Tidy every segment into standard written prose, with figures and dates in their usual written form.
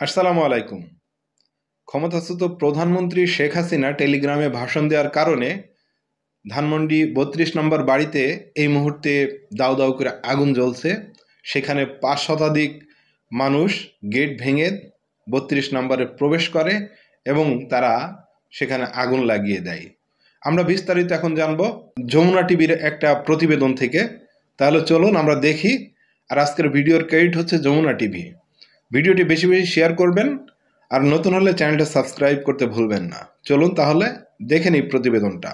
আসসালামু আলাইকুম। ক্ষমতাচ্যুত প্রধানমন্ত্রী শেখ হাসিনা টেলিগ্রামে ভাষণ দেওয়ার কারণে ধানমন্ডি ৩২ নম্বর বাড়িতে এই মুহূর্তে দাউ দাউ করে আগুন জ্বলছে। সেখানে ৫ শতাধিক মানুষ গেট ভেঙে ৩২ নম্বরে প্রবেশ করে এবং তারা সেখানে আগুন লাগিয়ে দেয়। আমরা বিস্তারিত এখন জানব যমুনা টিভির একটা প্রতিবেদন থেকে। তাহলে চলুন আমরা দেখি। আর আজকের ভিডিওর ক্রেডিট হচ্ছে যমুনা টিভি। ভিডিওটি বেশি বেশি শেয়ার করবেন, আর নতুন হলে চ্যানেলটা সাবস্ক্রাইব করতে ভুলবেন না। চলুন তাহলে দেখে নিই প্রতিবেদনটা।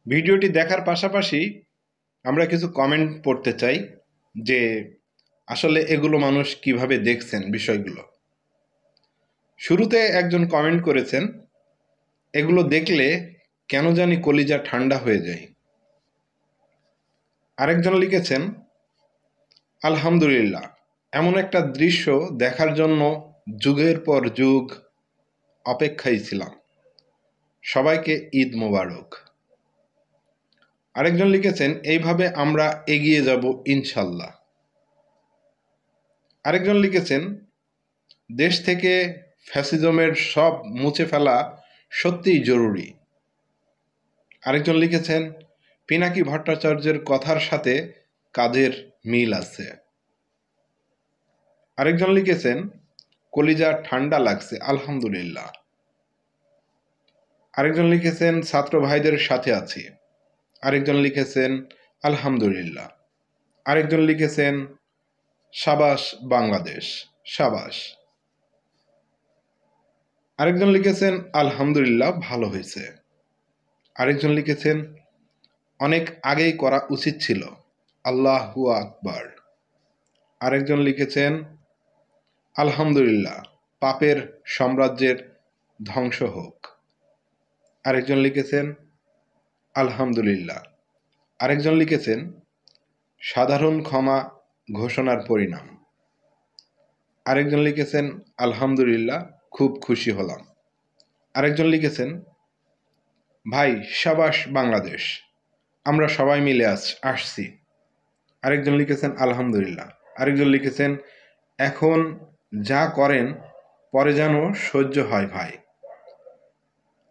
ভিডিওটি দেখার পাশাপাশি আমরা কিছু কমেন্ট পড়তে চাই যে আসলে এগুলো মানুষ কিভাবে দেখছেন বিষয়গুলো। শুরুতে একজন কমেন্ট করেছেন, এগুলো দেখলে কেন জানি কলিজা ঠান্ডা হয়ে যায়। আরেকজন লিখেছেন, আলহামদুলিল্লাহ, এমন একটা দৃশ্য দেখার জন্য যুগের পর যুগ অপেক্ষায় ছিলাম। সবাইকে ঈদ মোবারক। আরেকজন লিখেছেন, এইভাবে আমরা এগিয়ে যাব ইনশাল্লাহ। আরেকজন লিখেছেন, দেশ থেকে ফ্যাসিজমের সব মুছে ফেলা সত্যিই জরুরি। আরেকজন লিখেছেন, পিনাকি ভট্টাচার্যের কথার সাথে কাজের মিল আছে। আরেকজন লিখেছেন, কলিজা ঠান্ডা লাগছে, আলহামদুলিল্লাহ। আরেকজন লিখেছেন, ছাত্র ভাইদের সাথে আছি। আরেকজন লিখেছেন, আলহামদুলিল্লাহ। আরেকজন লিখেছেন, সাবাস বাংলাদেশ, সাবাস। আরেকজন লিখেছেন, আলহামদুলিল্লাহ, ভালো হয়েছে। আরেকজন লিখেছেন, অনেক আগেই করা উচিত ছিল, আল্লাহু আকবার। আরেকজন লিখেছেন, আলহামদুলিল্লাহ, পাপের সাম্রাজ্যের ধ্বংস হোক। আরেকজন লিখেছেন, আলহামদুলিল্লাহ। আরেকজন লিখেছেন, সাধারণ ক্ষমা ঘোষণার পরিণাম। আরেকজন লিখেছেন, আলহামদুলিল্লাহ, খুব খুশি হলাম। আরেকজন লিখেছেন, ভাই সাবাস বাংলাদেশ, আমরা সবাই মিলে আসছি। আরেকজন লিখেছেন, আলহামদুলিল্লাহ। আরেকজন লিখেছেন, এখন যা করেন পরে যেন সহ্য হয় ভাই।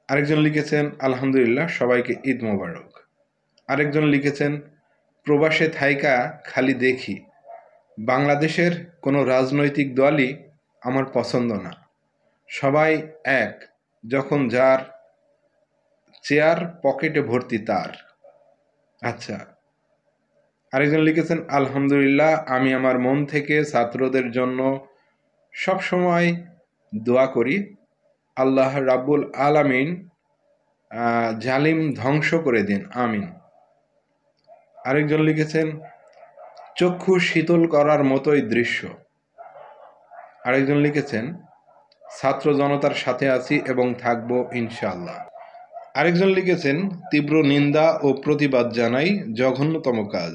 আরেকজন লিখেছেন, আলহামদুলিল্লাহ, সবাইকে ঈদ মোবারক। আরেকজন লিখেছেন, প্রবাসে থাইকা খালি দেখি, বাংলাদেশের কোনো রাজনৈতিক দলই আমার পছন্দ না, সবাই এক, যখন যার চেয়ার পকেটে ভর্তি তার। আচ্ছা। আরেকজন লিখেছেন, আলহামদুলিল্লাহ, আমি আমার মন থেকে ছাত্রদের জন্য সবসময় দোয়া করি, আল্লাহ রাব্বুল আলামিন জালিম ধ্বংস করে দিন, আমিন। আরেকজন লিখেছেন, চক্ষু শীতল করার মতোই দৃশ্য। আরেকজন লিখেছেন, ছাত্র জনতার সাথে আছি এবং থাকবো ইনশাআল্লাহ। আরেকজন লিখেছেন, তীব্র নিন্দা ও প্রতিবাদ জানাই, জঘন্যতম কাজ।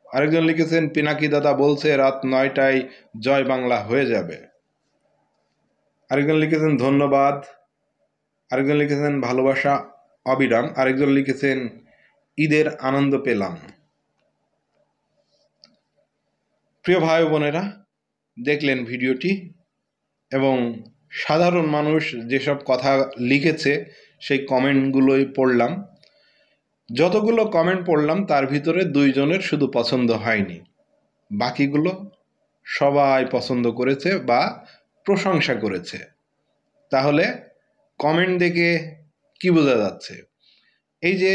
আরেকজন লিখেছেন, পিনাকি দাদা বলছে রাত ৯টায় জয় বাংলা হয়ে যাবে। আরেকজন লিখেছেন, ধন্যবাদ। আরেকজন লিখেছেন, ভালোবাসা অবিরাম। আরেকজন লিখেছেন ঈদের আনন্দ পেলাম। প্রিয় ভাই বোনেরা, দেখলেন ভিডিওটি এবং সাধারণ মানুষ যেসব কথা লিখেছে সেই কমেন্টগুলোই পড়লাম। যতগুলো কমেন্ট পড়লাম তার ভিতরে 2 জনের শুধু পছন্দ হয়নি, বাকিগুলো সবাই পছন্দ করেছে বা প্রশংসা করেছে। তাহলে কমেন্ট দেখে কি বোঝা যাচ্ছে? এই যে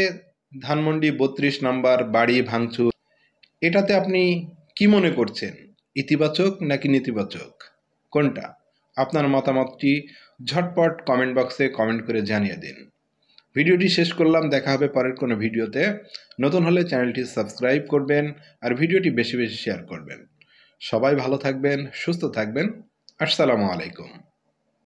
ধানমন্ডি 32 নম্বর বাড়ি ভাঙচুর, এটাতে আপনি কি মনে করছেন? ইতিবাচক নাকি নেতিবাচক, কোনটা? আপনার মতামতটি ঝটপট কমেন্ট বক্সে কমেন্ট করে জানিয়ে দিন। ভিডিওটি শেষ করলাম, দেখা হবে পরের কোনো ভিডিওতে। নতুন হলে চ্যানেলটি সাবস্ক্রাইব করবেন আর ভিডিওটি বেশি বেশি শেয়ার করবেন। সবাই ভালো থাকবেন, সুস্থ থাকবেন। আসসালামু আলাইকুম।